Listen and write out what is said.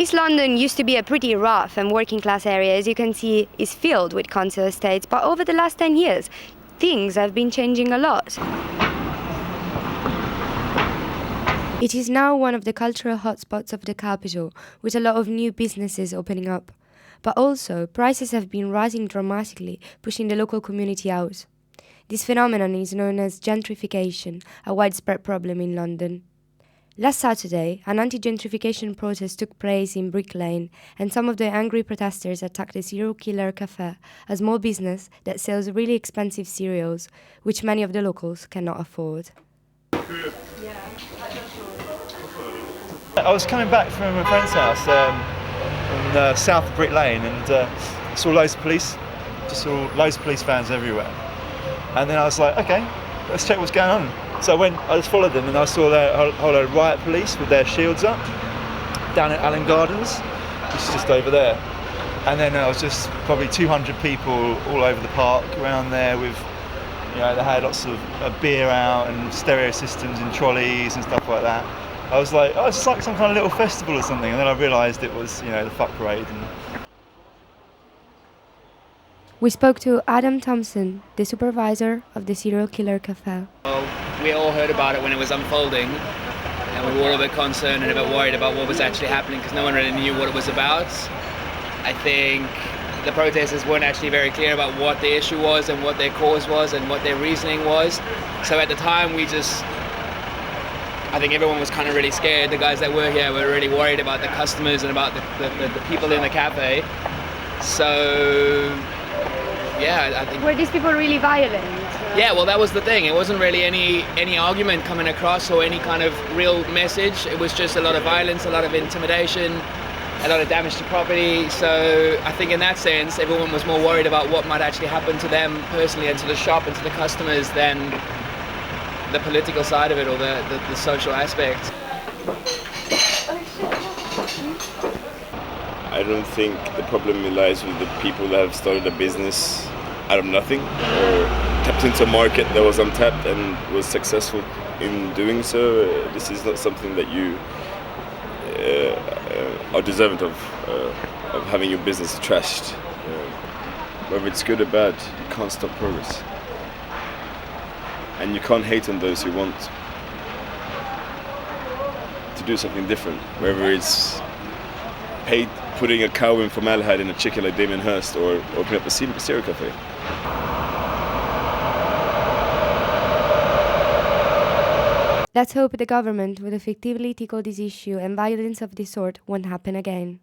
East London used to be a pretty rough and working class area, as you can see, is filled with council estates, but over the last 10 years, things have been changing a lot. It is now one of the cultural hotspots of the capital, with a lot of new businesses opening up. But also, prices have been rising dramatically, pushing the local community out. This phenomenon is known as gentrification, a widespread problem in London. Last Saturday, an anti-gentrification protest took place in Brick Lane, and some of the angry protesters attacked the Serial Killer Cafe, a small business that sells really expensive cereals, which many of the locals cannot afford. I was coming back from a friend's house in south of Brick Lane, and saw loads of police, just saw loads of police vans everywhere. And then I was like, okay, let's check what's going on. So I just followed them, and I saw a whole load of riot police with their shields up down at Allen Gardens, which is just over there. And then there was just probably 200 people all over the park around there with, they had lots of beer out and stereo systems and trolleys and stuff like that. I was like, oh, it's like some kind of little festival or something. And then I realised it was, the fuck parade. We spoke to Adam Thompson, the supervisor of the Serial Killer Cafe. Well, we all heard about it when it was unfolding, and we were all a bit concerned and a bit worried about what was actually happening because no one really knew what it was about. I think the protesters weren't actually very clear about what the issue was and what their cause was and what their reasoning was. So at the time I think everyone was kind of really scared. The guys that were here were really worried about the customers and about the people in the cafe. So yeah, I think... Were these people really violent? Yeah, well, that was the thing. It wasn't really any argument coming across or any kind of real message. It was just a lot of violence, a lot of intimidation, a lot of damage to property. So I think in that sense, everyone was more worried about what might actually happen to them personally and to the shop and to the customers than the political side of it or the social aspect. I don't think the problem lies with the people that have started a business out of nothing or tapped into a market that was untapped and was successful in doing so. This is not something that you are deserving of having your business trashed. Whether it's good or bad, you can't stop progress. And you can't hate on those who want to do something different, whether it's putting a cow in formaldehyde in a chicken like Damien Hirst or opening up a cereal cafe. Let's hope the government will effectively tackle this issue and violence of this sort won't happen again.